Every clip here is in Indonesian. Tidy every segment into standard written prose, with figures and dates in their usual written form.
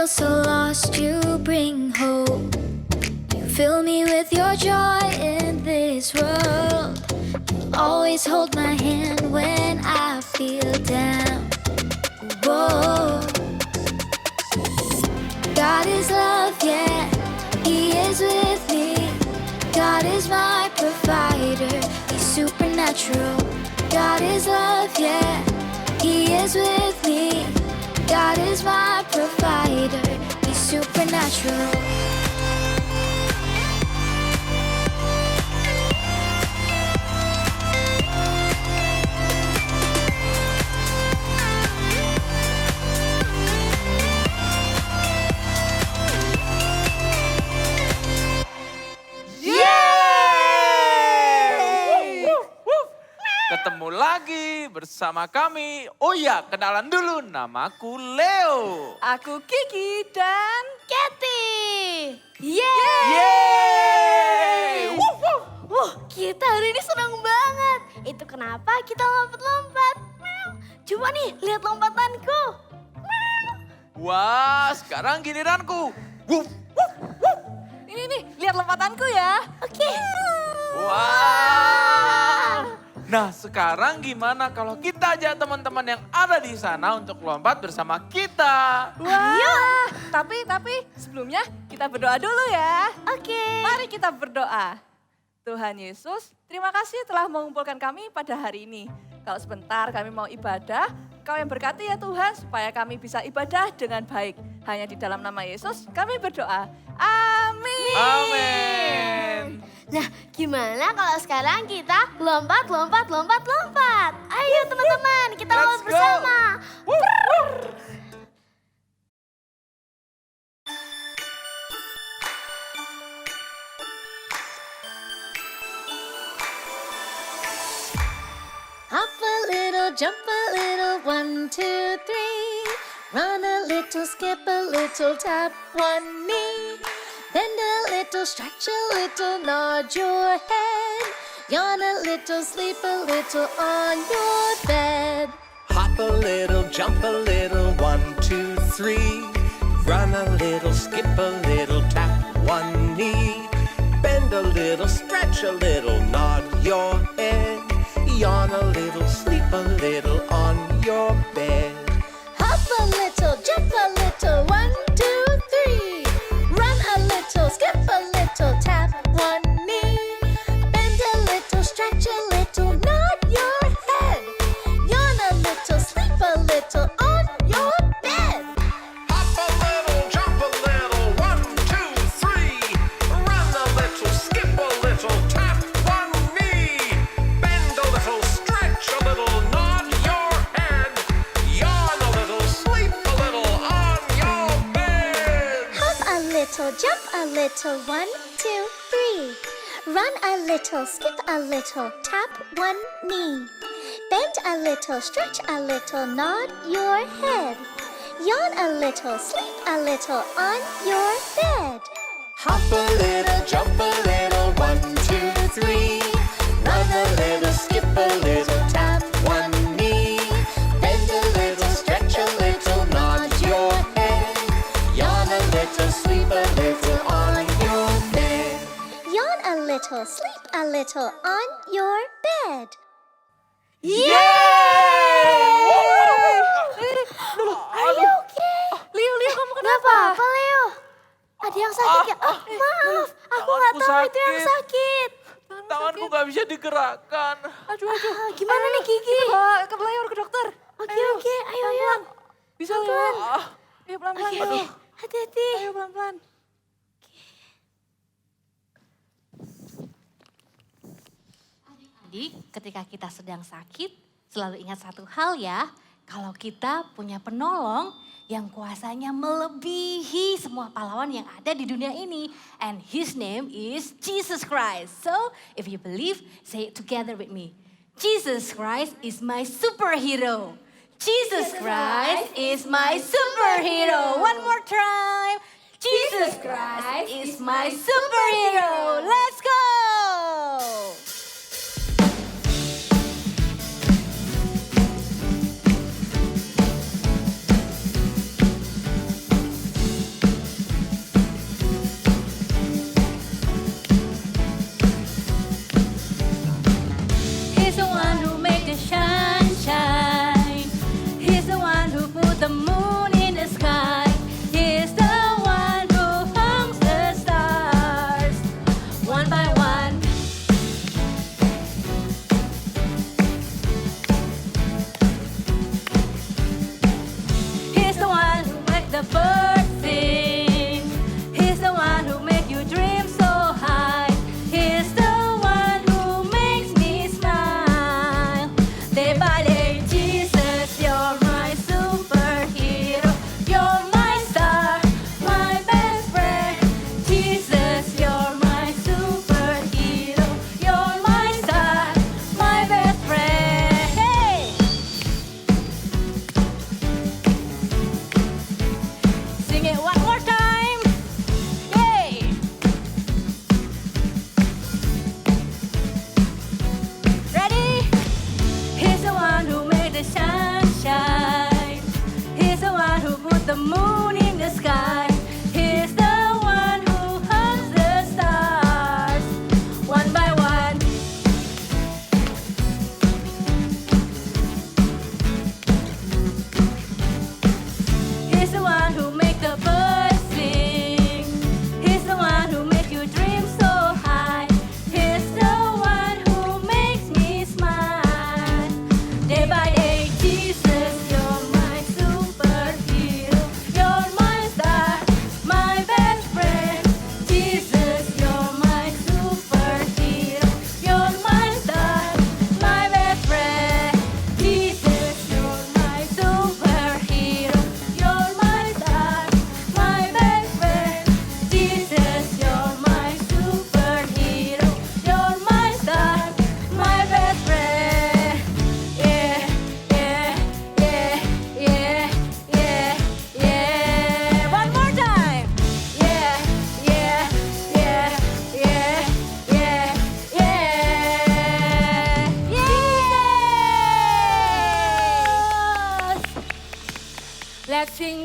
feel so lost, you bring hope. You fill me with your joy in this world. You always hold my hand when I feel down. Whoa. God is love, yeah, He is with me. God is my provider, He's supernatural. God is love, yeah, He is with me. God is my provider, He's supernatural. Ketemu lagi bersama kami. Oh ya, kenalan dulu. Namaku Leo. Aku Kiki dan Kathy. Yeay! Kita hari ini senang banget. Itu kenapa kita lompat-lompat. Coba nih, lihat lompatanku. Wah, sekarang giliranku. Wuff, wuff, wuff. ini nih, lihat lompatanku ya. Oke. Wah. Nah, sekarang gimana kalau kita ajak teman-teman yang ada di sana untuk lompat bersama kita? Wah, tapi sebelumnya kita berdoa dulu ya. Oke. Mari kita berdoa. Tuhan Yesus, terima kasih telah mengumpulkan kami pada hari ini. Kalau sebentar kami mau ibadah, Kau yang berkati ya Tuhan supaya kami bisa ibadah dengan baik. Hanya di dalam nama Yesus kami berdoa. Amin. Amin. Nah, gimana kalau sekarang kita lompat. Ayo teman-teman, kita Let's lompat go. bersama. Hop a little, jump a little, 1, 2, 3. Run a little, skip a little, tap one knee. Bend a little, stretch a little, nod your head. Yawn a little, sleep a little on your bed. Hop a little, jump a little, 1, 2, 3. Run a little, skip a little, tap one knee. Bend a little, stretch a little, nod your head. Yawn a little, sleep a little on your bed. Hop a little, jump a little, 1, 2, 3. Run a little, skip a little, tap one knee. Bend a little, stretch a little, nod your head. Yawn a little, sleep a little on your bed. Hop a little, jump a little, 1, 2, 3. Run a little, skip a little, tap one knee. Bend a little, stretch a little, nod your head. Yawn a little, sleep a little on your bed. Hop a little, jump a little, 1, 2, 3. Run a little, skip a little, tap one knee. Bend a little, stretch a little, nod your head. Yawn a little, sleep a little on your bed. Hop a little, jump a little, 1, 2, 3. Run a little, skip a little, tap one knee. Bend a little, stretch a little, nod your head. Yawn a little, sleep a little on your bed. Yawn a little, sleep a little on your bed. Ayo, oke. Leo, kamu Gak kenapa? apa-apa, Leo. Ada yang sakit ya? Maaf, aku nggak Tanganku tahu itu yang sakit. sakit. Tanganku gak bisa digerakkan. Aduh. Gimana nih, Kiki? Kita ke Leo, ke dokter. Oke, ayo. Bisa Leo. Ayo pelan-pelan. Oke, hati-hati. Ayo pelan-pelan. Jadi ketika kita sedang sakit, selalu ingat satu hal ya, kalau kita punya penolong yang kuasanya melebihi semua pahlawan yang ada di dunia ini. And his name is Jesus Christ. So if you believe, say it together with me. Jesus Christ is my superhero. Jesus Christ is my superhero. One more time. Jesus Christ is my superhero. Let's go!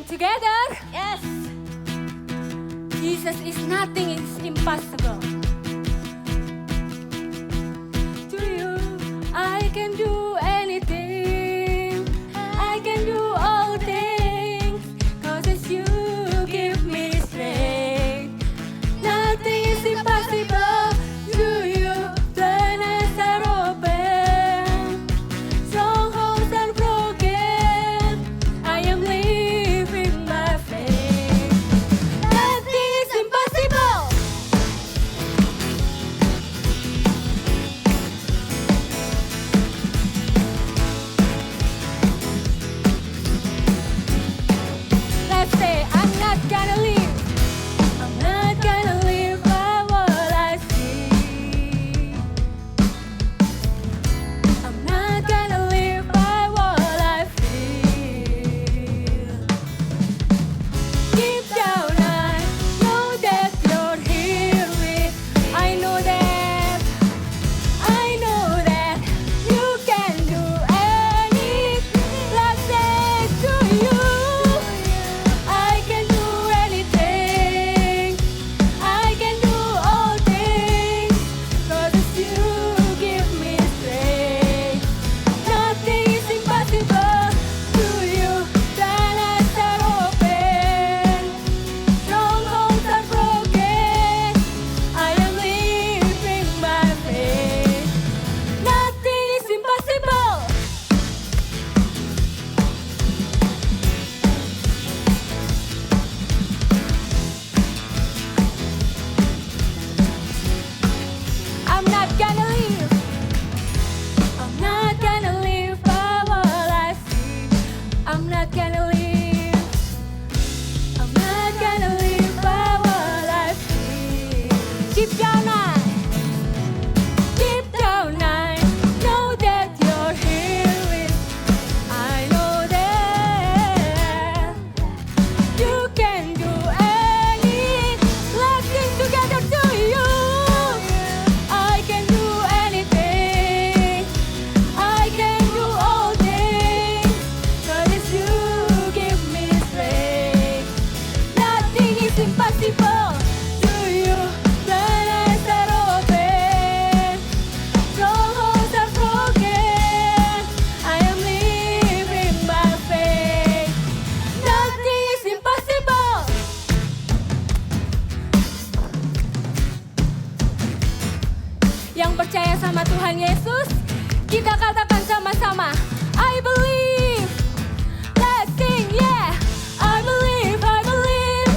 together. Yes. Jesus is nothing is impossible. To you, I can do anything. I can do all things. 'Cause it's you give me strength. Nothing is impossible. To you, planets are open. Strongholds are broken. I am living by faith. Nothing is impossible. Let's say I'm not gonna live. I'm not gonna live by what I see. I'm not gonna live by what I feel. Deep down I know that you're here with. I know that you can do anything. Let's say to you, I can do anything. I can do all things. 'Cause it's you give me strength. Nothing is impossible to you. Planets are open. Strongholds are broken. I am living by faith. Nothing is impossible. I'm not gonna live. I'm not gonna live by what I see. I'm not gonna live. I'm not gonna live by what I feel. Deep down I know that you're here with. I know that you can do anything. Let's sing together to you. I can do anything. I can do all things. 'Cause it's you give me strength. Nothing is impossible to you. Planets are open. Strongholds are broken. I am living by faith. Nothing is impossible. Yang percaya sama Tuhan Yesus, kita katakan sama-sama, I believe. Let's sing, yeah. I believe, I believe.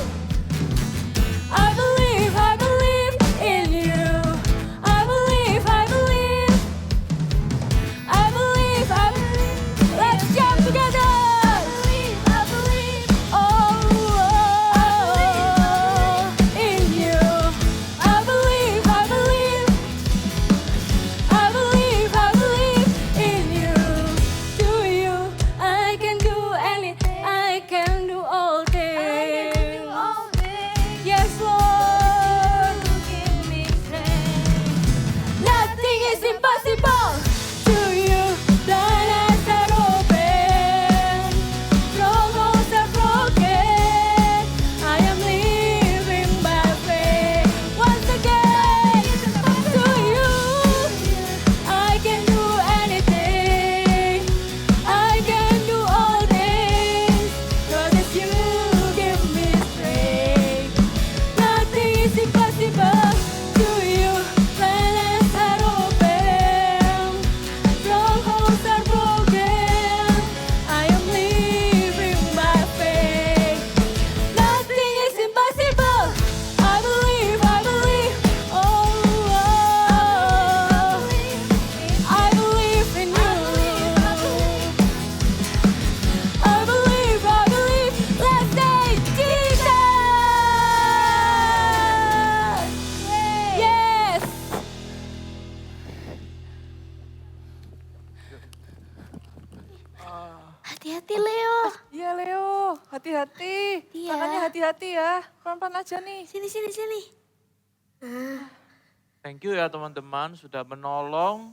I believe, I believe in you. I believe, I believe. I believe, I believe. Let's jump together. I believe, in you. I believe, I believe. I believe in you. To you, I can do anything. I can do all things. Yes, Lord. Nothing is impossible to you. Planets are open. Strongholds are broken. I am living by faith. Once again, to you, I can do anything. I can do all things. 'Cause it's you give me strength. Nothing is impossible to you. Planets are open. Strongholds are broken. I am living by faith. Nothing is impossible. I believe, I believe. I believe in you. I believe, I believe. Let's say Jesus. Yes. Hati-hati Leo. Iya Leo, hati-hati. Iya. Tangannya hati-hati ya. Pelan-pelan aja nih. Sini, sini, sini. Thank you ya teman-teman sudah menolong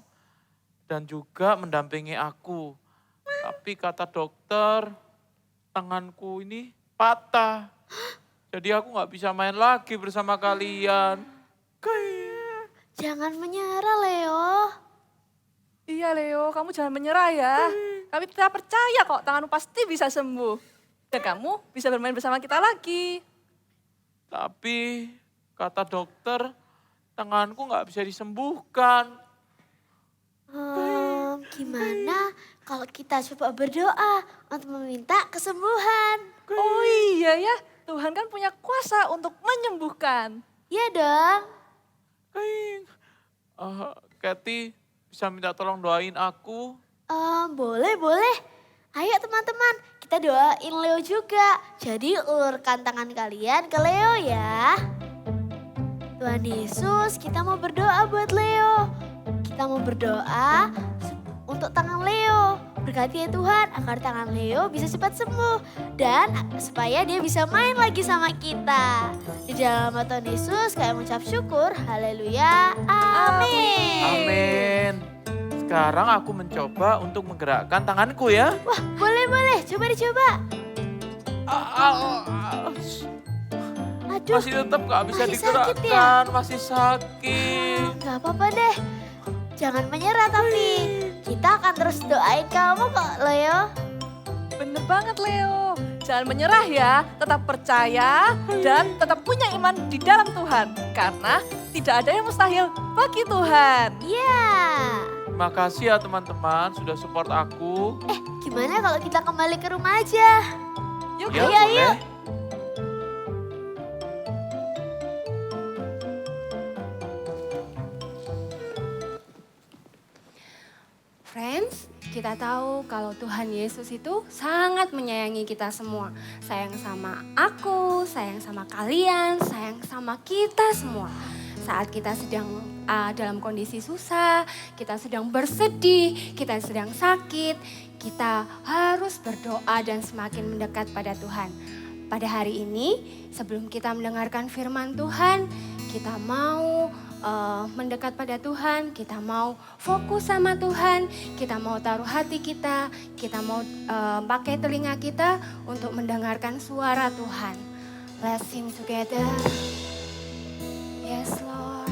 dan juga mendampingi aku. Tapi kata dokter, tanganku ini patah. Jadi aku nggak bisa main lagi bersama kalian. Kayak. Jangan menyerah, Leo. Iya Leo, kamu jangan menyerah ya. Kami tidak percaya kok tanganmu pasti bisa sembuh. Dan kamu bisa bermain bersama kita lagi. Tapi kata dokter, tanganku nggak bisa disembuhkan. Gimana kalau kita coba berdoa untuk meminta kesembuhan? Oh iya ya, Tuhan kan punya kuasa untuk menyembuhkan. Iya dong. Kathy bisa minta tolong doain aku. Boleh. Ayo teman-teman, kita doain Leo juga. Jadi ulurkan tangan kalian ke Leo ya. Tuhan Yesus, kita mau berdoa buat Leo. Kita mau berdoa untuk tangan Leo. Berkati ya Tuhan agar tangan Leo bisa cepat sembuh. Dan supaya dia bisa main lagi sama kita. Di dalam nama Tuhan Yesus kami mengucap syukur. Haleluya. Amin. Amin. Sekarang aku mencoba untuk menggerakkan tanganku ya. Wah boleh. Coba dicoba. Aduh. Masih tetap gak bisa masih sakit digerakkan, masih sakit. Gak apa-apa deh. Jangan menyerah tapi kita akan terus doain kamu kok Leo. Bener banget Leo. Jangan menyerah ya, tetap percaya dan tetap punya iman di dalam Tuhan. Karena tidak ada yang mustahil bagi Tuhan. Iya. Terima kasih ya teman-teman sudah support aku. Gimana kalau kita kembali ke rumah aja? Yuk, Ya, ayo, boleh. Friends, kita tahu kalau Tuhan Yesus itu sangat menyayangi kita semua. Sayang sama aku, sayang sama kalian, sayang sama kita semua. Saat kita sedang dalam kondisi susah, kita sedang bersedih, kita sedang sakit, kita harus berdoa dan semakin mendekat pada Tuhan. Pada hari ini, sebelum kita mendengarkan firman Tuhan, kita mau mendekat pada Tuhan, kita mau fokus sama Tuhan, kita mau taruh hati kita mau pakai telinga kita untuk mendengarkan suara Tuhan. Let's sing together. Yes Lord.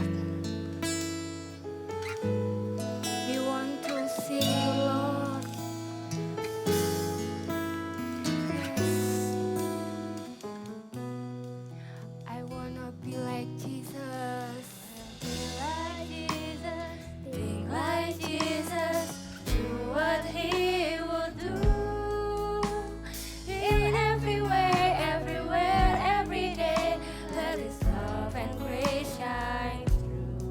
We want to see you Lord. Yes. I wanna be like Jesus. Think like Jesus, do what He will do. In every way, everywhere, every day, let His love and grace shine through.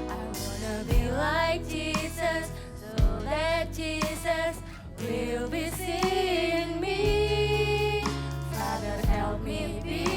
I wanna be like Jesus, so that Jesus will be seen in me. Father, help me be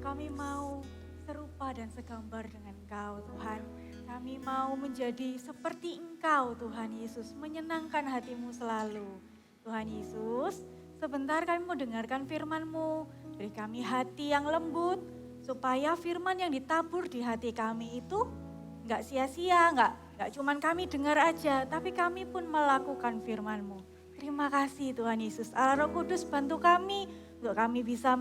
kami mau serupa dan segambar dengan Engkau Tuhan. Kami mau menjadi seperti Engkau Tuhan Yesus, menyenangkan hatimu selalu. Tuhan Yesus, sebentar kami mau dengarkan firman-Mu. Beri kami hati yang lembut, supaya firman yang ditabur di hati kami itu enggak sia-sia, enggak cuman kami dengar aja, tapi kami pun melakukan firman-Mu. Terima kasih Tuhan Yesus. Allah Roh Kudus bantu kami untuk kami bisa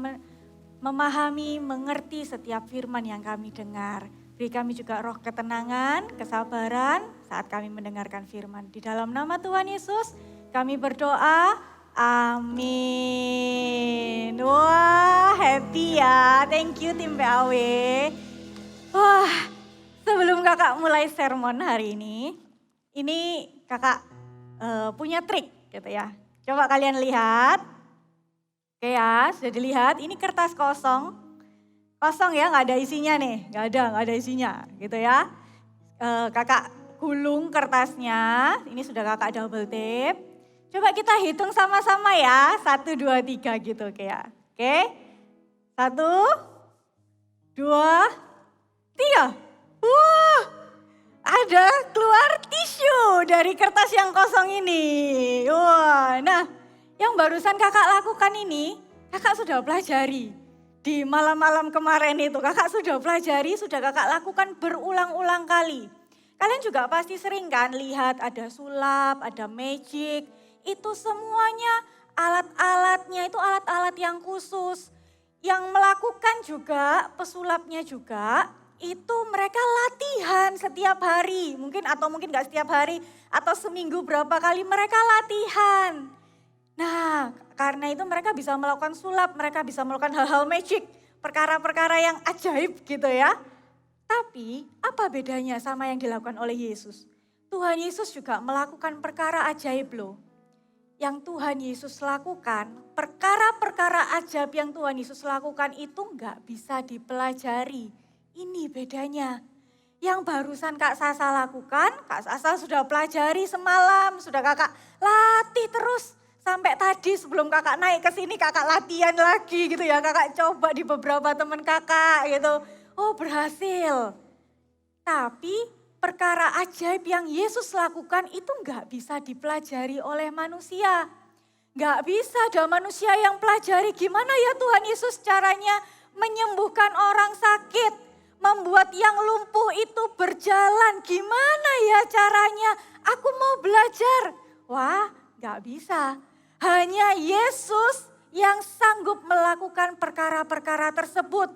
memahami, mengerti setiap firman yang kami dengar. Beri kami juga roh ketenangan, kesabaran saat kami mendengarkan firman. Di dalam nama Tuhan Yesus kami berdoa, amin. Wah, happy ya. Thank you tim PAW. Wah, sebelum kakak mulai sermon hari ini kakak punya trik gitu ya. Coba kalian lihat. Oke ya, sudah dilihat. Ini kertas kosong. Kosong ya, nggak ada isinya nih. Nggak ada isinya gitu ya. Kakak gulung kertasnya. Ini sudah kakak double tape. Coba kita hitung sama-sama ya. 1, 2, 3 gitu kayak. Oke. 1, 2, 3. Wah, ada keluar tisu dari kertas yang kosong ini. Wah, nah yang barusan kakak lakukan ini, kakak sudah pelajari. Di malam-malam kemarin itu kakak sudah pelajari, sudah kakak lakukan berulang-ulang kali. Kalian juga pasti sering kan lihat ada sulap, ada magic. Itu semuanya alat-alatnya itu alat-alat yang khusus. Yang melakukan juga, pesulapnya juga, itu mereka latihan setiap hari. Mungkin gak setiap hari, atau seminggu berapa kali mereka latihan. Nah, karena itu mereka bisa melakukan sulap, mereka bisa melakukan hal-hal magic, perkara-perkara yang ajaib gitu ya. Tapi apa bedanya sama yang dilakukan oleh Yesus? Tuhan Yesus juga melakukan perkara ajaib loh. Yang Tuhan Yesus lakukan, perkara-perkara ajaib yang Tuhan Yesus lakukan itu nggak bisa dipelajari. Ini bedanya. Yang barusan Kak Sasa lakukan, Kak Sasa sudah pelajari semalam, sudah kakak latih terus. Sampai tadi sebelum kakak naik ke sini kakak latihan lagi gitu ya. Kakak coba di beberapa teman kakak gitu. Oh berhasil. Tapi perkara ajaib yang Yesus lakukan itu nggak bisa dipelajari oleh manusia. Nggak bisa ada manusia yang pelajari gimana ya Tuhan Yesus caranya menyembuhkan orang sakit. Membuat yang lumpuh itu berjalan. Gimana ya caranya? Aku mau belajar. Wah nggak bisa. Hanya Yesus yang sanggup melakukan perkara-perkara tersebut.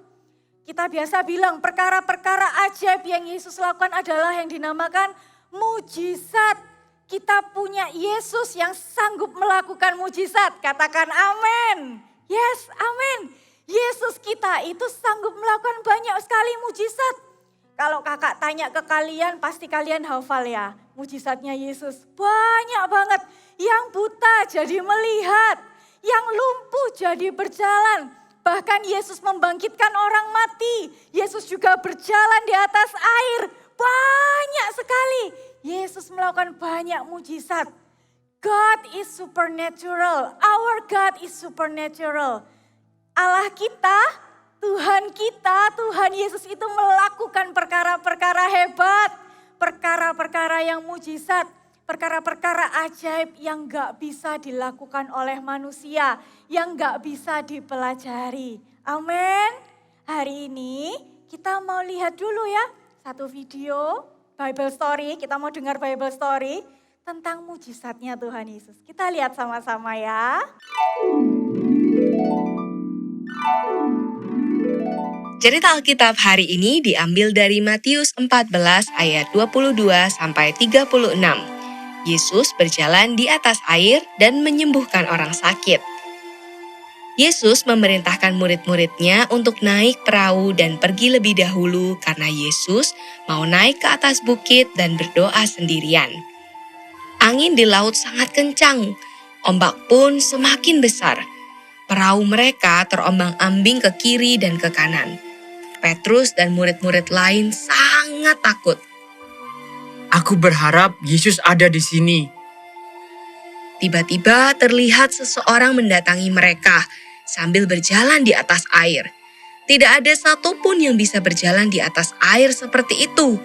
Kita biasa bilang perkara-perkara ajaib yang Yesus lakukan adalah yang dinamakan mujizat. Kita punya Yesus yang sanggup melakukan mujizat. Katakan amin. Yes, amin. Yesus kita itu sanggup melakukan banyak sekali mujizat. Kalau kakak tanya ke kalian pasti kalian hafal ya. Mujizatnya Yesus banyak banget. Yang buta jadi melihat, yang lumpuh jadi berjalan. Bahkan Yesus membangkitkan orang mati. Yesus juga berjalan di atas air. Banyak sekali. Yesus melakukan banyak mujizat. God is supernatural. Our God is supernatural. Allah kita, Tuhan Yesus itu melakukan perkara-perkara hebat. Perkara-perkara yang mujizat. Perkara-perkara ajaib yang gak bisa dilakukan oleh manusia, yang gak bisa dipelajari. Amin. Hari ini kita mau lihat dulu ya satu video Bible story, kita mau dengar Bible story tentang mujizatnya Tuhan Yesus. Kita lihat sama-sama ya. Cerita Alkitab hari ini diambil dari Matius 14 ayat 22 sampai 36. Yesus berjalan di atas air dan menyembuhkan orang sakit. Yesus memerintahkan murid-muridnya untuk naik perahu dan pergi lebih dahulu karena Yesus mau naik ke atas bukit dan berdoa sendirian. Angin di laut sangat kencang, ombak pun semakin besar. Perahu mereka terombang-ambing ke kiri dan ke kanan. Petrus dan murid-murid lain sangat takut. Aku berharap Yesus ada di sini. Tiba-tiba terlihat seseorang mendatangi mereka sambil berjalan di atas air. Tidak ada satupun yang bisa berjalan di atas air seperti itu.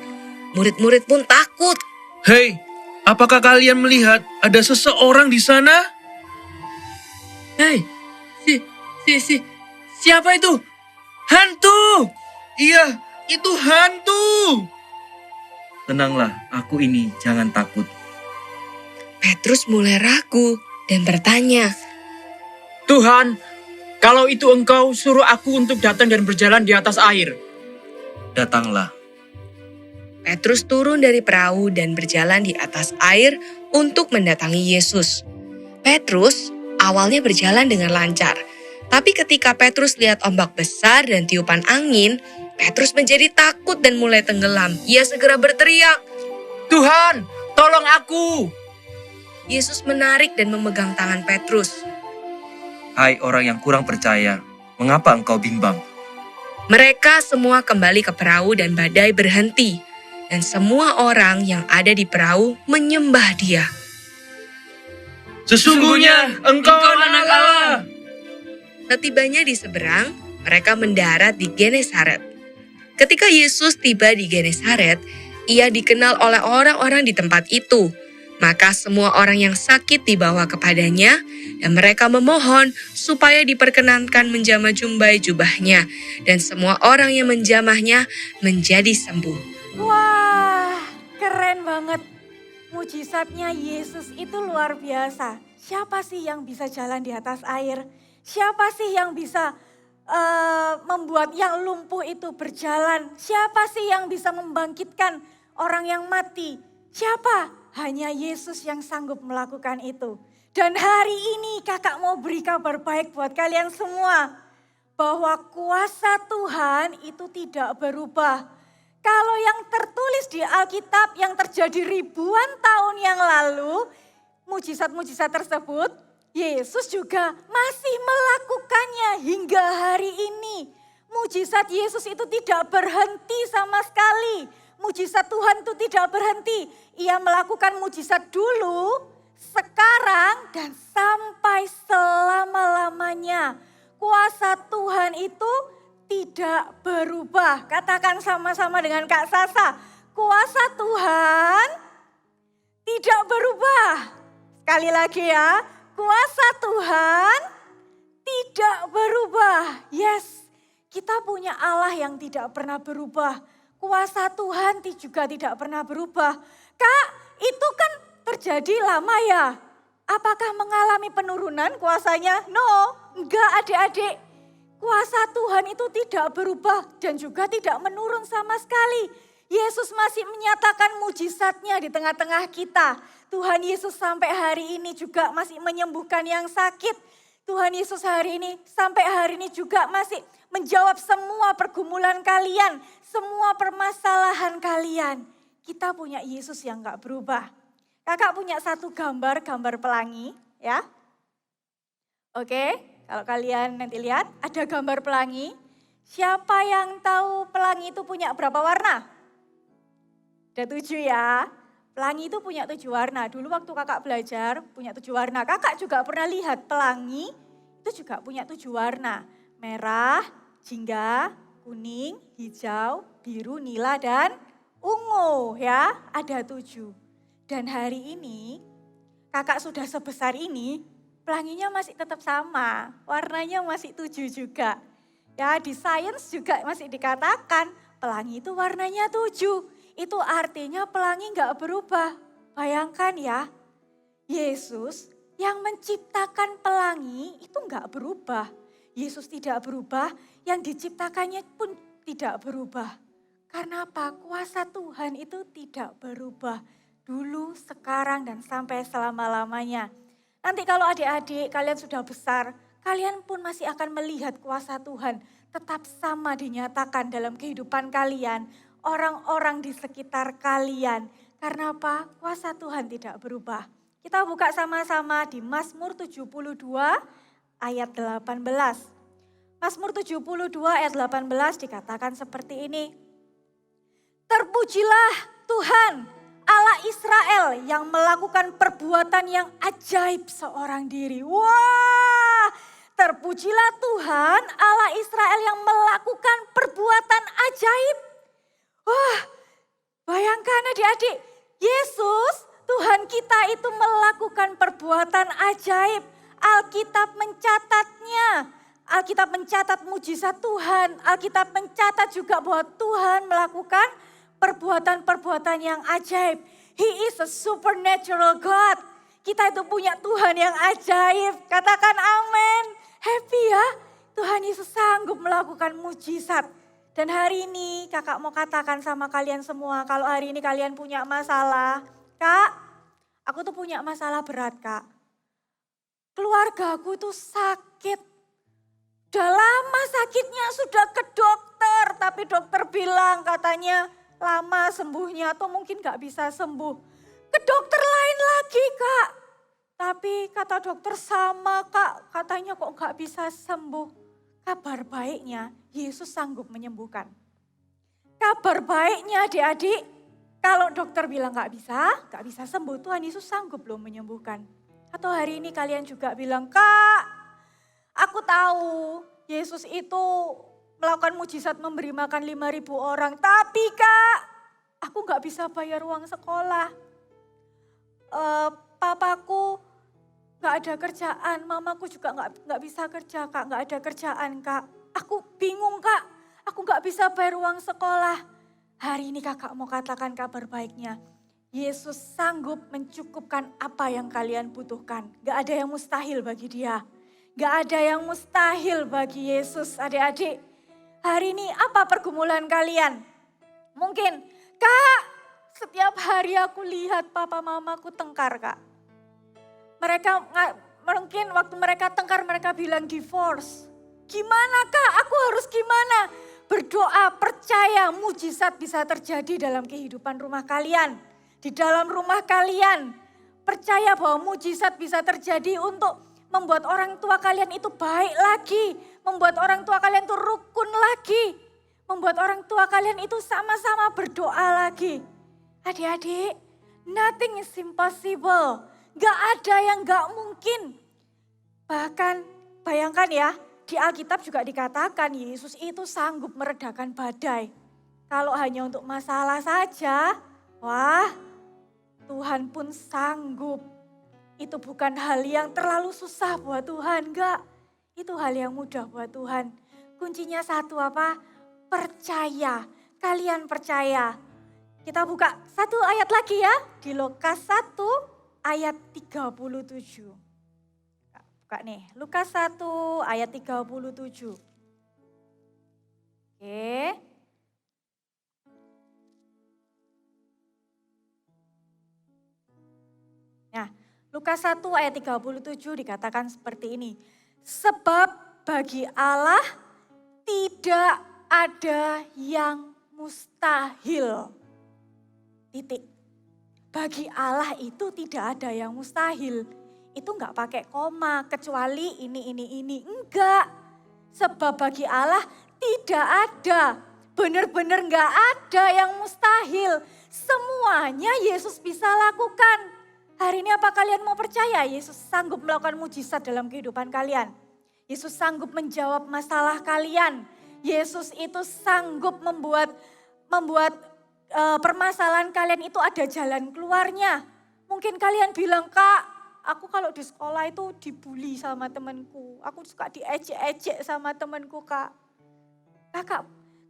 Murid-murid pun takut. Hei, apakah kalian melihat ada seseorang di sana? Hei, siapa itu? Hantu! Iya, itu hantu. Tenanglah, aku ini, jangan takut. Petrus mulai ragu dan bertanya, Tuhan, kalau itu engkau, suruh aku untuk datang dan berjalan di atas air. Datanglah. Petrus turun dari perahu dan berjalan di atas air untuk mendatangi Yesus. Petrus awalnya berjalan dengan lancar, tapi ketika Petrus lihat ombak besar dan tiupan angin, Petrus menjadi takut dan mulai tenggelam. Ia segera berteriak, Tuhan, tolong aku. Yesus menarik dan memegang tangan Petrus. Hai orang yang kurang percaya, mengapa engkau bimbang? Mereka semua kembali ke perahu dan badai berhenti. Dan semua orang yang ada di perahu menyembah Dia. Sesungguhnya engkau anak Allah. Setibanya di seberang, mereka mendarat di Genesaret. Ketika Yesus tiba di Genesaret, Ia dikenal oleh orang-orang di tempat itu. Maka semua orang yang sakit dibawa kepadanya, dan mereka memohon supaya diperkenankan menjamah jumbai jubahnya, dan semua orang yang menjamahnya menjadi sembuh. Wah, keren banget. Mujizatnya Yesus itu luar biasa. Siapa sih yang bisa jalan di atas air? Siapa sih yang bisa membuat yang lumpuh itu berjalan? Siapa sih yang bisa membangkitkan orang yang mati? Siapa? Hanya Yesus yang sanggup melakukan itu. Dan hari ini kakak mau beri kabar baik buat kalian semua. Bahwa kuasa Tuhan itu tidak berubah. Kalau yang tertulis di Alkitab yang terjadi ribuan tahun yang lalu, mujizat-mujizat tersebut, Yesus juga masih melakukannya hingga hari ini. Mujizat Yesus itu tidak berhenti sama sekali. Mujizat Tuhan itu tidak berhenti. Ia melakukan mujizat dulu, sekarang, dan sampai selama-lamanya. Kuasa Tuhan itu tidak berubah. Katakan sama-sama dengan Kak Sasa. Kuasa Tuhan tidak berubah. Sekali lagi ya. Kuasa Tuhan tidak berubah. Yes, kita punya Allah yang tidak pernah berubah. Kuasa Tuhan juga tidak pernah berubah. Kak, itu kan terjadi lama ya. Apakah mengalami penurunan kuasanya? No, enggak adik-adik. Kuasa Tuhan itu tidak berubah dan juga tidak menurun sama sekali. Yesus masih menyatakan mujizatnya di tengah-tengah kita. Tuhan Yesus sampai hari ini juga masih menyembuhkan yang sakit. Tuhan Yesus hari ini sampai hari ini juga masih menjawab semua pergumulan kalian, semua permasalahan kalian. Kita punya Yesus yang gak berubah. Kakak punya satu gambar pelangi ya. Oke. Kalau kalian nanti lihat, ada gambar pelangi. Siapa yang tahu pelangi itu punya berapa warna? Ada 7 ya. Pelangi itu punya 7 warna. Dulu waktu kakak belajar punya 7 warna. Kakak juga pernah lihat pelangi itu juga punya 7 warna. Merah, jingga, kuning, hijau, biru, nila, dan ungu ya. Ada 7. Dan hari ini kakak sudah sebesar ini, pelanginya masih tetap sama, warnanya masih 7 juga. Ya di sains juga masih dikatakan pelangi itu warnanya 7. Itu artinya pelangi gak berubah. Bayangkan ya, Yesus yang menciptakan pelangi itu gak berubah. Yesus tidak berubah, yang diciptakannya pun tidak berubah. Karena apa? Kuasa Tuhan itu tidak berubah. Dulu, sekarang, dan sampai selama-lamanya. Nanti kalau adik-adik kalian sudah besar, kalian pun masih akan melihat kuasa Tuhan tetap sama dinyatakan dalam kehidupan kalian, orang-orang di sekitar kalian. Karena apa? Kuasa Tuhan tidak berubah. Kita buka sama-sama di Mazmur 72 ayat 18. Mazmur 72 ayat 18 dikatakan seperti ini. Terpujilah Tuhan, Allah Israel yang melakukan perbuatan yang ajaib seorang diri. Wah, terpujilah Tuhan Allah Israel yang melakukan Adik-adik, Yesus, Tuhan kita itu melakukan perbuatan ajaib. Alkitab mencatatnya. Alkitab mencatat mujizat Tuhan. Alkitab mencatat juga bahwa Tuhan melakukan perbuatan-perbuatan yang ajaib. He is a supernatural God. Kita itu punya Tuhan yang ajaib. Katakan amin. Happy ya. Tuhan Yesus sanggup melakukan mujizat. Dan hari ini kakak mau katakan sama kalian semua. Kalau hari ini kalian punya masalah. Kak, aku tuh punya masalah berat kak. Keluargaku tuh sakit. Udah lama sakitnya, sudah ke dokter. Tapi dokter bilang katanya lama sembuhnya atau mungkin gak bisa sembuh. Ke dokter lain lagi kak. Tapi kata dokter sama kak, katanya kok gak bisa sembuh. Kabar baiknya Yesus sanggup menyembuhkan. Kabar baiknya adik-adik, kalau dokter bilang gak bisa sembuh, Tuhan Yesus sanggup loh menyembuhkan. Atau hari ini kalian juga bilang, Kak, aku tahu Yesus itu melakukan mujizat memberi makan 5.000 orang. Tapi Kak, aku gak bisa bayar uang sekolah. Papaku gak ada kerjaan, mamaku juga gak bisa kerja Kak, gak ada kerjaan Kak. Aku bingung Kak, aku gak bisa bayar uang sekolah. Hari ini kakak mau katakan kabar baiknya. Yesus sanggup mencukupkan apa yang kalian butuhkan. Gak ada yang mustahil bagi dia. Gak ada yang mustahil bagi Yesus adik-adik. Hari ini apa pergumulan kalian? Mungkin, Kak, setiap hari aku lihat papa mamaku tengkar Kak. Mereka mungkin waktu mereka tengkar mereka bilang divorce. Gimana Kak, aku harus gimana? Berdoa, percaya mujizat bisa terjadi dalam kehidupan rumah kalian. Di dalam rumah kalian, percaya bahwa mujizat bisa terjadi untuk membuat orang tua kalian itu baik lagi. Membuat orang tua kalian itu rukun lagi. Membuat orang tua kalian itu sama-sama berdoa lagi. Adik-adik, nothing is impossible. Gak ada yang gak mungkin. Bahkan bayangkan ya, di Alkitab juga dikatakan Yesus itu sanggup meredakan badai. Kalau hanya untuk masalah saja, wah Tuhan pun sanggup. Itu bukan hal yang terlalu susah buat Tuhan, enggak. Itu hal yang mudah buat Tuhan. Kuncinya satu apa? Percaya. Kalian percaya. Kita buka satu ayat lagi ya. Di Lukas 1 ayat 37. Buka nih, Lukas 1 ayat 37. Oke. Nah, Lukas 1 ayat 37 dikatakan seperti ini. Sebab bagi Allah tidak ada yang mustahil. Titik. Bagi Allah itu tidak ada yang mustahil. Itu enggak pakai koma, kecuali ini. Enggak. Sebab bagi Allah tidak ada. Benar-benar enggak ada yang mustahil. Semuanya Yesus bisa lakukan. Hari ini apa kalian mau percaya Yesus sanggup melakukan mujizat dalam kehidupan kalian? Yesus sanggup menjawab masalah kalian. Yesus itu sanggup membuat permasalahan kalian itu ada jalan keluarnya. Mungkin kalian bilang, Kak, aku kalau di sekolah itu dibully sama temanku. Aku suka diejek-ejek sama temanku, Kak.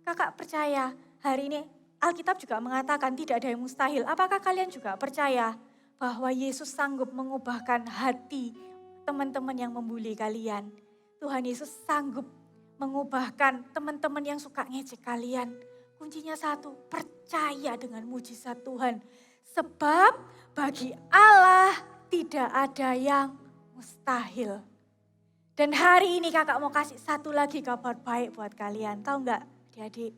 Kakak percaya hari ini Alkitab juga mengatakan tidak ada yang mustahil. Apakah kalian juga percaya bahwa Yesus sanggup mengubahkan hati teman-teman yang membuli kalian? Tuhan Yesus sanggup mengubahkan teman-teman yang suka ngejek kalian. Kuncinya satu, percaya dengan mujizat Tuhan. Sebab bagi Allah tidak ada yang mustahil. Dan hari ini kakak mau kasih satu lagi kabar baik buat kalian. Tahu nggak adik-adik?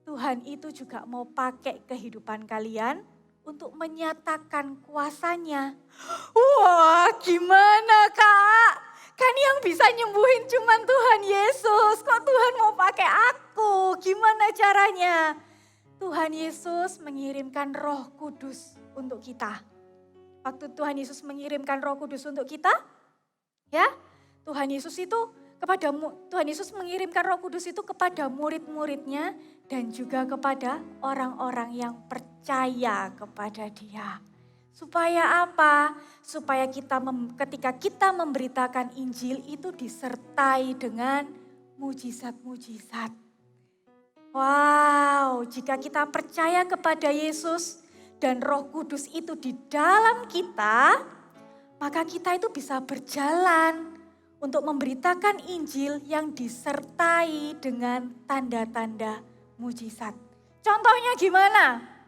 Tuhan itu juga mau pakai kehidupan kalian untuk menyatakan kuasanya. Wah gimana Kak? Kan yang bisa nyembuhin cuman Tuhan Yesus. Kok Tuhan mau pakai aku? Gimana caranya? Tuhan Yesus mengirimkan Roh Kudus untuk kita. Waktu Tuhan Yesus mengirimkan Roh Kudus untuk kita, ya, Tuhan Yesus itu Tuhan Yesus mengirimkan Roh Kudus itu kepada murid-muridnya dan juga kepada orang-orang yang percaya kepada Dia. Supaya apa? Supaya ketika kita memberitakan Injil itu disertai dengan mujizat-mujizat. Wow, jika kita percaya kepada Yesus dan Roh Kudus itu di dalam kita, maka kita itu bisa berjalan untuk memberitakan Injil yang disertai dengan tanda-tanda mujizat. Contohnya gimana?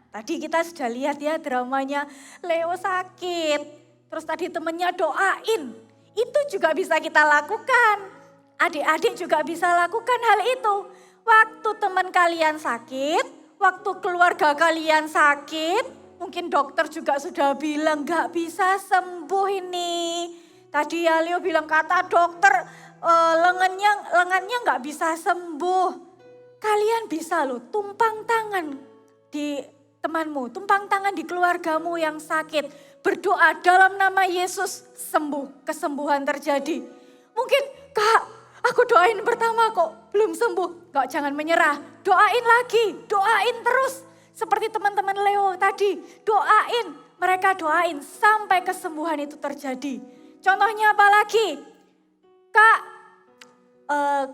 Tadi kita sudah lihat ya dramanya Leo sakit. Terus tadi temennya doain. Itu juga bisa kita lakukan. Adik-adik juga bisa lakukan hal itu. Waktu teman kalian sakit, waktu keluarga kalian sakit, mungkin dokter juga sudah bilang gak bisa sembuh ini. Tadi ya Leo bilang kata dokter lengannya gak bisa sembuh. Kalian bisa loh tumpang tangan di temanmu, tumpang tangan di keluargamu yang sakit. Berdoa dalam nama Yesus sembuh, kesembuhan terjadi. Mungkin Kak, aku doain pertama kok belum sembuh. Kak jangan menyerah, doain lagi, doain terus. Seperti teman-teman Leo tadi, doain. Mereka doain sampai kesembuhan itu terjadi. Contohnya apa lagi? Kak,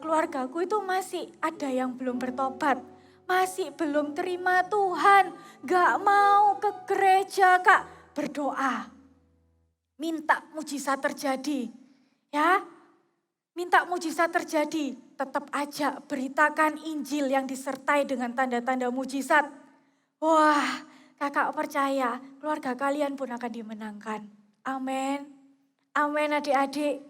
keluargaku itu masih ada yang belum bertobat. Masih belum terima Tuhan, gak mau ke gereja Kak. Berdoa, minta mujizat terjadi. Ya, minta mujizat terjadi. Tetap aja beritakan Injil yang disertai dengan tanda-tanda mujizat. Wah, kakak percaya keluarga kalian pun akan dimenangkan. Amin. Amin adik-adik.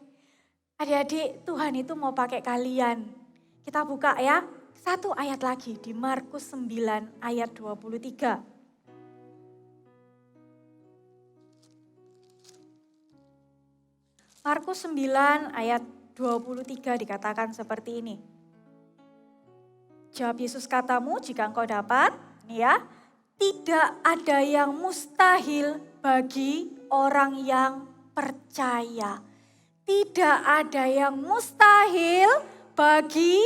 Adik-adik, Tuhan itu mau pakai kalian. Kita buka ya, satu ayat lagi di Markus 9 ayat 23. Markus 9 ayat 23 dikatakan seperti ini. Jawab Yesus katamu, jika engkau dapat, nih ya, tidak ada yang mustahil bagi orang yang percaya. Tidak ada yang mustahil bagi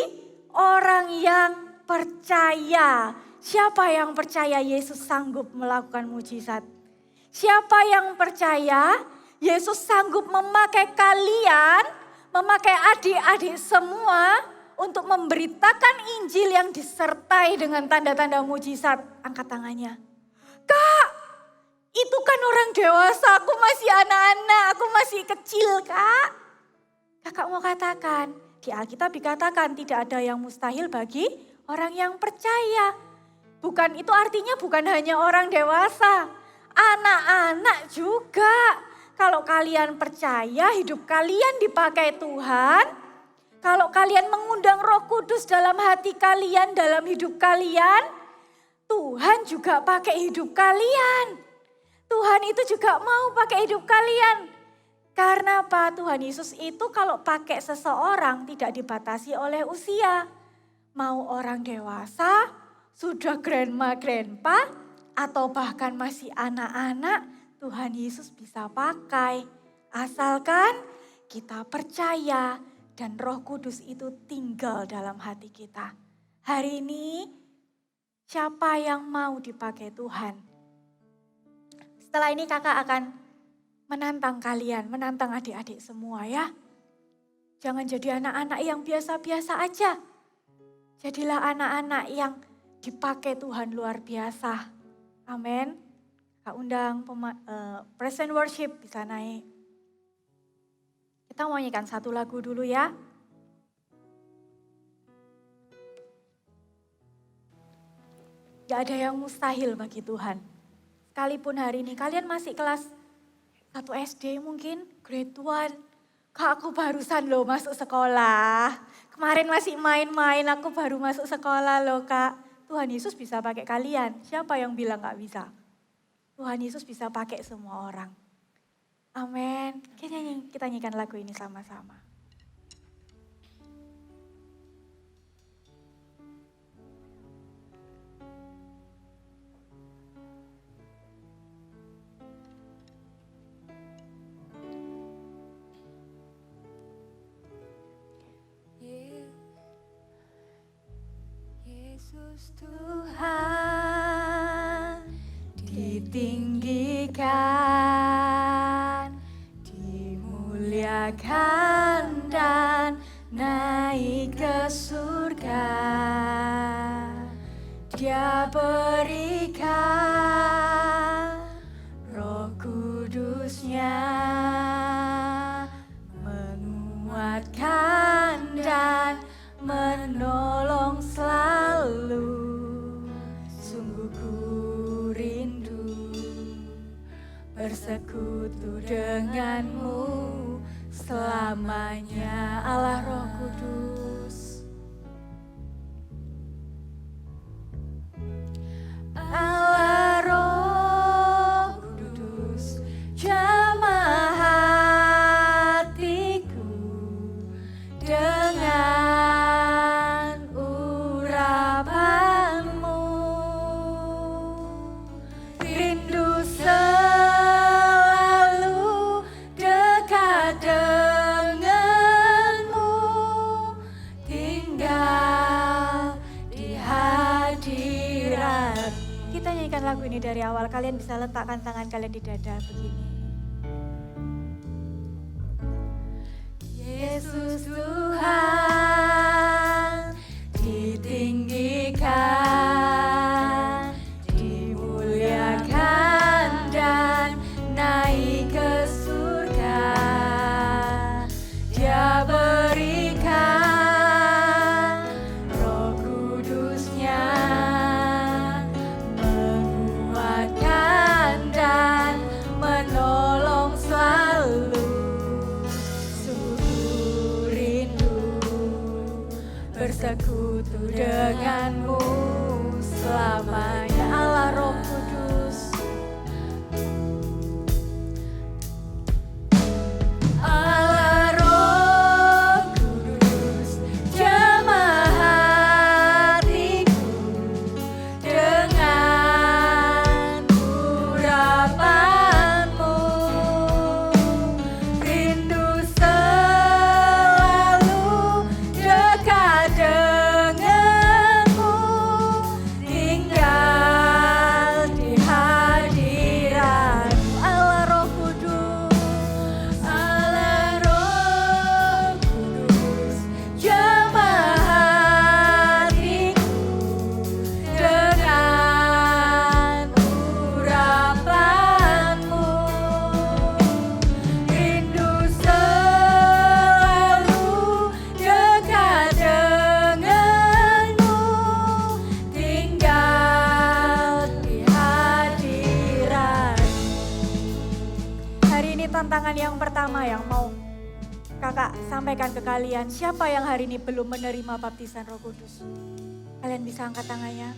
orang yang percaya. Siapa yang percaya Yesus sanggup melakukan mujizat? Siapa yang percaya Yesus sanggup memakai kalian, memakai adik-adik semua untuk memberitakan Injil yang disertai dengan tanda-tanda mujizat? Angkat tangannya. Kak, itu kan orang dewasa, aku masih anak-anak, aku masih kecil Kak. Kakak mau katakan, di Alkitab dikatakan tidak ada yang mustahil bagi orang yang percaya. Bukan itu artinya bukan hanya orang dewasa, anak-anak juga. Kalau kalian percaya hidup kalian dipakai Tuhan, kalau kalian mengundang Roh Kudus dalam hati kalian, dalam hidup kalian, Tuhan juga pakai hidup kalian. Tuhan itu juga mau pakai hidup kalian. Karena apa? Tuhan Yesus itu kalau pakai seseorang tidak dibatasi oleh usia. Mau orang dewasa, sudah grandma, grandpa, atau bahkan masih anak-anak, Tuhan Yesus bisa pakai. Asalkan kita percaya dan Roh Kudus itu tinggal dalam hati kita. Hari ini siapa yang mau dipakai Tuhan? Setelah ini kakak akan menantang kalian, menantang adik-adik semua ya. Jangan jadi anak-anak yang biasa-biasa aja. Jadilah anak-anak yang dipakai Tuhan luar biasa. Amin. Kak undang present worship bisa naik. Kita mau nyanyikan satu lagu dulu ya. Gak ada yang mustahil bagi Tuhan. Sekalipun hari ini kalian masih kelas 1 SD mungkin, grade 1. Kak aku barusan loh masuk sekolah. Kemarin masih main-main, aku baru masuk sekolah loh Kak. Tuhan Yesus bisa pakai kalian. Siapa yang bilang gak bisa? Tuhan Yesus bisa pakai semua orang. Amin. Kita nyanyikan lagu ini sama-sama. Yesus Tuhan ditinggikan, dimuliakan dan naik ke surga. Dia berikan Roh Kudus-Nya, menguatkan dan menolong selalu. Sungguh ku rindu bersekutu denganmu selamanya, Allah Roh Kudus. Allah Roh Kudus, jamah hatiku dengan urapanmu. Rindu selalu dekat denganmu, tinggal di hadirat. Kita nyanyikan lagu ini dari awal, kalian bisa letakkan tangan kalian di dada begini. Yesus Tuhan ditinggikan, dimuliakan dan naik ke surga. Dia berikan Roh Kudus-Nya, menguatkan dan menolong selalu. Sungguh rindu bersekutu denganmu selamanya, Allah Roh Kudus. Allah Roh Kudus, jamah hatiku dengan urapanmu. Rindu selalu dekat denganmu, tinggal di hadiratmu, Allah Roh Kudus. Allah Roh Kudus, jamah hatiku dengan urapanmu. Rindu selalu dekat denganmu, tinggal di hadiratmu. Hari ini tantangan yang pertama yang mau kakak sampaikan ke kalian. Siapa yang hari ini belum menerima baptisan Roh Kudus? Kalian bisa angkat tangannya.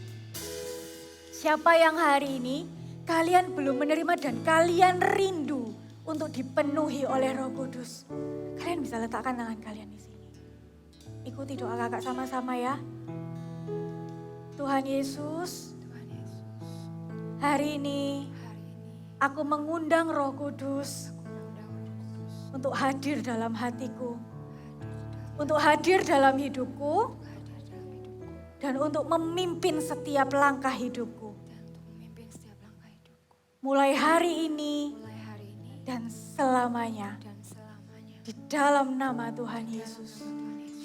Siapa yang hari ini kalian belum menerima dan kalian rindu untuk dipenuhi oleh Roh Kudus? Kalian bisa letakkan tangan kalian di sini. Ikuti doa kakak sama-sama ya. Tuhan Yesus, hari ini aku mengundang Roh Kudus untuk hadir dalam hatiku, untuk hadir dalam hidupku, dan untuk memimpin setiap langkah hidupku. Mulai hari ini dan selamanya. Di dalam nama Tuhan Yesus.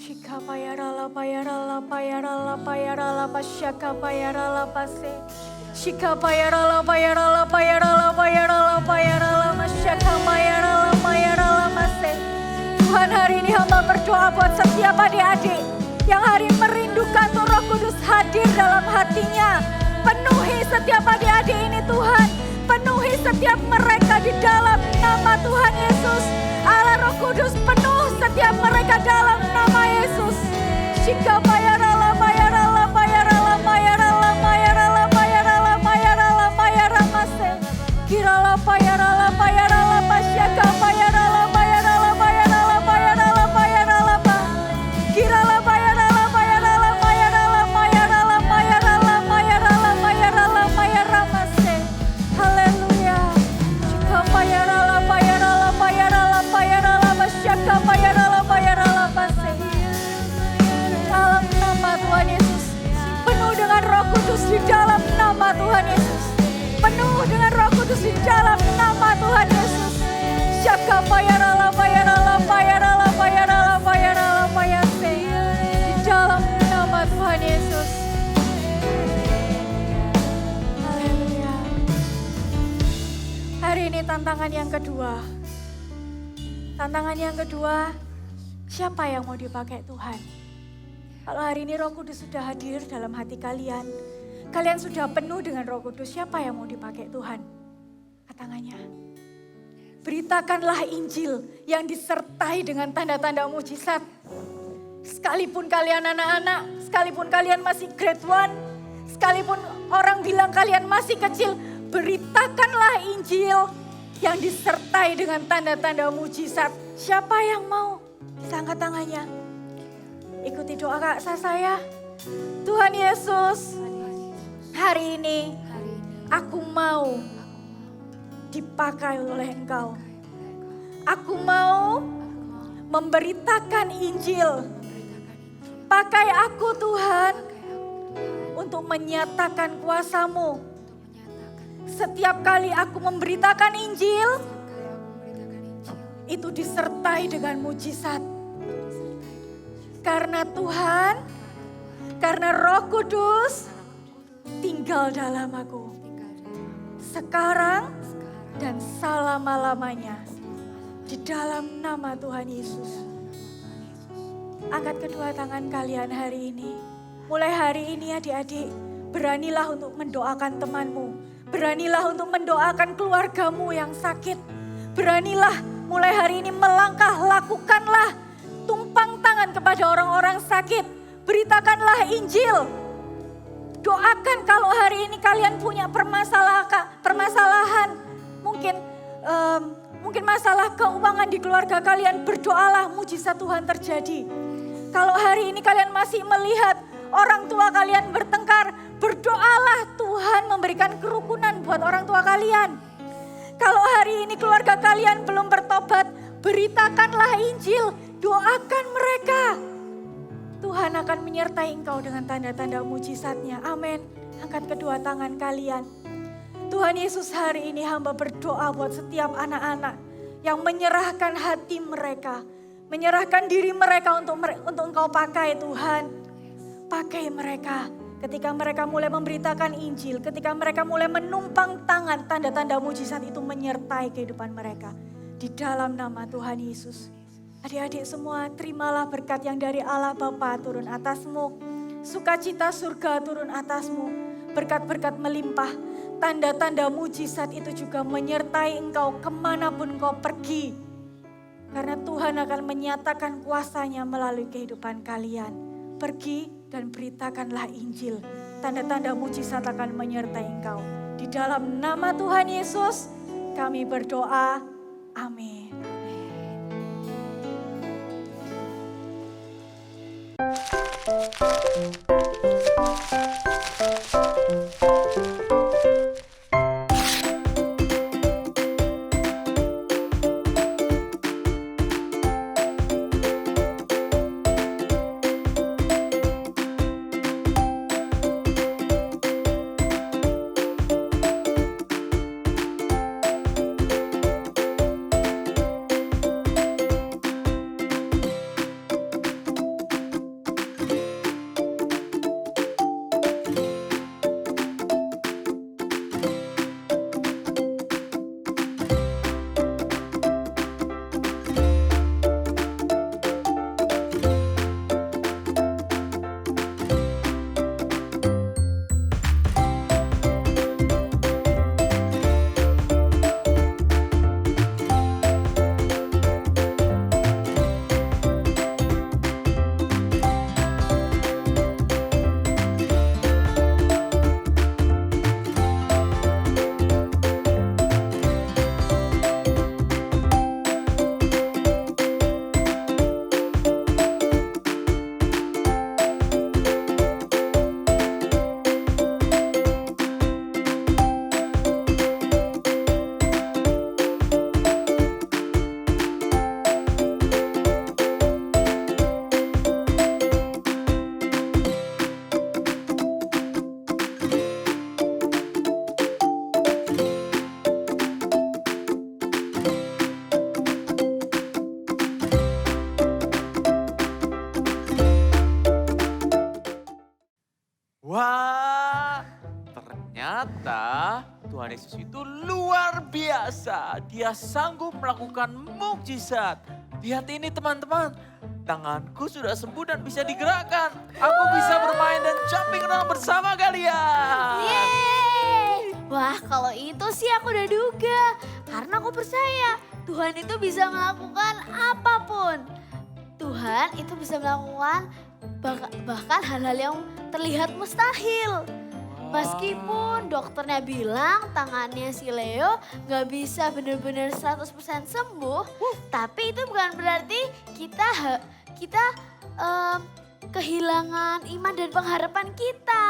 Shikapayarala payarala payarala payarala pasyaka payarala pase. Shikapayarala payarala payarala payarala payarala masyaka payarala payarala mase. Tuhan, hari ini hamba berdoa buat setiap adik-adik yang hari merindukan untuk Roh Kudus hadir dalam hatinya. Penuhi setiap adik-adik ini Tuhan. Penuhi setiap mereka di dalam nama Tuhan Yesus. Allah Roh Kudus penuh setiap mereka dalam nama Yesus. Shikapayarala payarala payarala payarala payarala payarala payarala payarala mase. Kirala payarala payarala pasyaka payarala payarala payarala payarala payarala pa. Kirala payarala payarala payarala payarala payarala payarala payarala payarala mase. Haleluya. Shikapayarala payarala payarala payarala pasyaka payarala payarala mase. Dalam tantangan yang kedua. Tantangan yang kedua, siapa yang mau dipakai Tuhan? Kalau hari ini Roh Kudus sudah hadir dalam hati kalian, kalian sudah penuh dengan Roh Kudus, siapa yang mau dipakai Tuhan? Tangannya. Beritakanlah Injil yang disertai dengan tanda-tanda mujizat. Sekalipun kalian anak-anak, sekalipun kalian masih grade 1, sekalipun orang bilang kalian masih kecil, beritakanlah Injil yang disertai dengan tanda-tanda mujizat. Siapa yang mau? Bisa angkat tangannya. Ikuti doa Kak saya. Tuhan Yesus, hari ini aku mau dipakai oleh Engkau. Aku mau memberitakan Injil. Pakai aku Tuhan untuk menyatakan kuasa-Mu. Setiap kali aku memberitakan Injil, itu disertai dengan mujizat. Karena Tuhan, karena Roh Kudus tinggal dalam aku. Sekarang dan selama-lamanya. Di dalam nama Tuhan Yesus. Angkat kedua tangan kalian hari ini. Mulai hari ini adik-adik, beranilah untuk mendoakan temanmu. Beranilah untuk mendoakan keluargamu yang sakit. Beranilah mulai hari ini melangkah, lakukanlah. Tumpang tangan kepada orang-orang sakit. Beritakanlah Injil. Doakan kalau hari ini kalian punya permasalahan. Mungkin masalah keuangan di keluarga kalian. Berdoalah mujizat Tuhan terjadi. Kalau hari ini kalian masih melihat orang tua kalian bertengkar. Berdoalah Tuhan memberikan kerukunan buat orang tua kalian. Kalau hari ini keluarga kalian belum bertobat. Beritakanlah Injil. Doakan mereka. Tuhan akan menyertai engkau dengan tanda-tanda mujizatnya. Amin. Angkat kedua tangan kalian. Tuhan Yesus, hari ini hamba berdoa buat setiap anak-anak yang menyerahkan hati mereka. Menyerahkan diri mereka untuk engkau pakai Tuhan. Pakai mereka ketika mereka mulai memberitakan Injil. Ketika mereka mulai menumpang tangan, tanda-tanda mujizat itu menyertai kehidupan mereka. Di dalam nama Tuhan Yesus. Adik-adik semua, terimalah berkat yang dari Allah Bapa turun atasmu. Sukacita surga turun atasmu. Berkat-berkat melimpah. Tanda-tanda mujizat itu juga menyertai engkau kemanapun engkau pergi. Karena Tuhan akan menyatakan kuasa-Nya melalui kehidupan kalian. Pergi dan beritakanlah Injil. Tanda-tanda mujizat akan menyertai engkau. Di dalam nama Tuhan Yesus, kami berdoa. Amin. Tuhan Yesus itu luar biasa. Dia sanggup melakukan mukjizat. Lihat ini teman-teman, tanganku sudah sembuh dan bisa digerakkan. Aku bisa bermain dan jumping around bersama kalian. Yeay! Wah, kalau itu sih aku udah duga. Karena aku percaya Tuhan itu bisa melakukan apapun. Tuhan itu bisa melakukan bahkan hal-hal yang terlihat mustahil. Meskipun dokternya bilang tangannya si Leo gak bisa benar-benar 100% sembuh, tapi itu bukan berarti kita kehilangan iman dan pengharapan kita.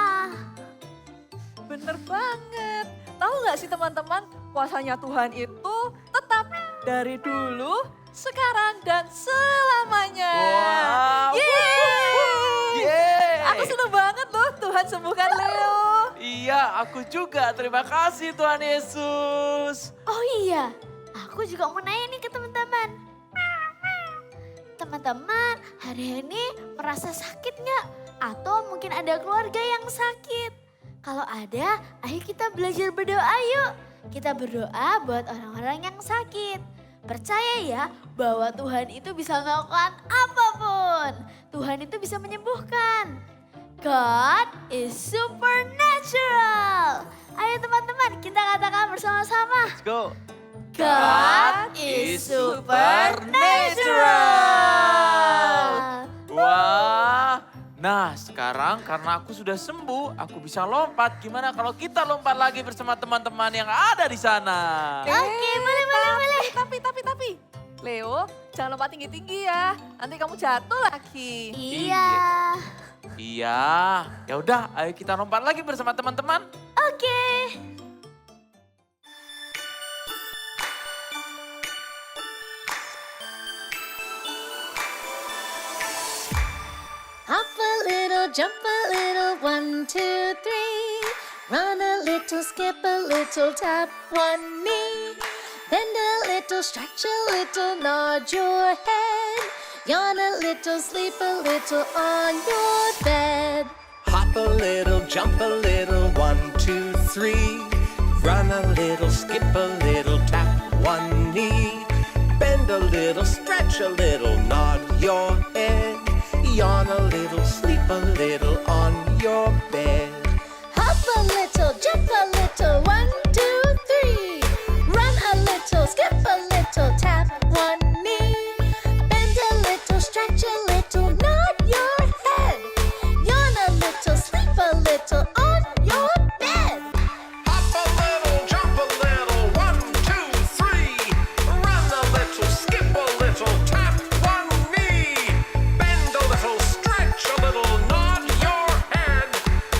Bener banget. Tahu gak sih teman-teman, kuasanya Tuhan itu tetap dari dulu, sekarang, dan selamanya. Wow. Yeay! Yeay. Aku seneng banget loh Tuhan sembuhkan Leo. Iya, aku juga. Terima kasih Tuhan Yesus. Oh iya, aku juga mau nanya nih ke teman-teman. Teman-teman, hari ini merasa sakit nggak? Atau mungkin ada keluarga yang sakit? Kalau ada, ayo kita belajar berdoa yuk. Kita berdoa buat orang-orang yang sakit. Percaya ya bahwa Tuhan itu bisa melakukan apapun. Tuhan itu bisa menyembuhkan. God is supernatural. Ayo teman-teman, kita katakan bersama-sama. Let's go. God is supernatural. Wah. Nah, sekarang karena aku sudah sembuh, aku bisa lompat. Gimana kalau kita lompat lagi bersama teman-teman yang ada di sana? Oke, boleh. Tapi. Leo, jangan lompat tinggi-tinggi ya. Nanti kamu jatuh lagi. Iya. Iya. Ya udah, ayo kita lompat lagi bersama teman-teman. Oke. Hop a little, jump a little, 1, 2, 3. Run a little, skip a little, tap one knee. Bend a little, stretch a little, nod your head. Yawn a little, sleep a little on your bed. Hop a little, jump a little, 1, 2, 3. Run a little, skip a little, tap one knee. Bend a little, stretch a little, nod your head. Yawn a little, sleep a little on your bed. Hop a little, jump a little, 1, 2, 3. Run a little, skip a little, tap one knee. Bend a little, stretch a little, nod your head. Yawn a little, sleep a little on your bed. Hop a little, jump a little, 1, 2, 3. Run a little, skip a little, tap one knee. Bend a little, stretch a little, nod your head.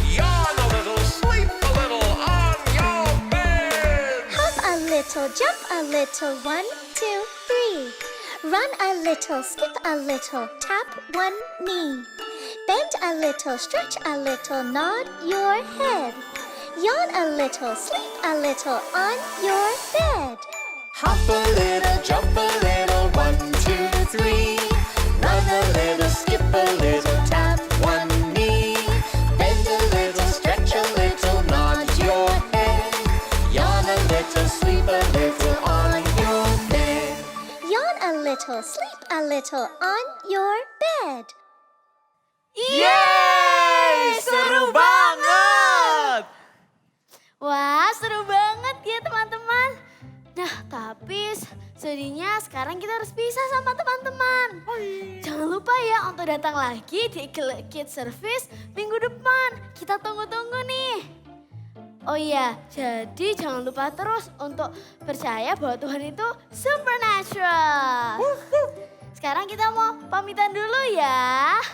Yawn a little, sleep a little on your bed. Hop a little, jump a little, 1, 2, 3. Run a little, skip a little, tap one knee. Bend a little, stretch a little, nod your head. Yawn a little, sleep a little on your bed. Hop a little, jump a little, 1, 2, 3. Run a little, skip a little, tap one knee. Bend a little, stretch a little, nod your head. Yawn a little, sleep a little on your bed. Yawn a little, sleep a little on your bed. Yeay, seru banget. Wah, seru banget ya teman-teman. Nah, tapi sedihnya sekarang kita harus pisah sama teman-teman. Jangan lupa ya untuk datang lagi di Kids Service minggu depan. Kita tunggu-tunggu nih. Oh iya, jadi jangan lupa terus untuk percaya bahwa Tuhan itu supernatural. Sekarang kita mau pamitan dulu ya.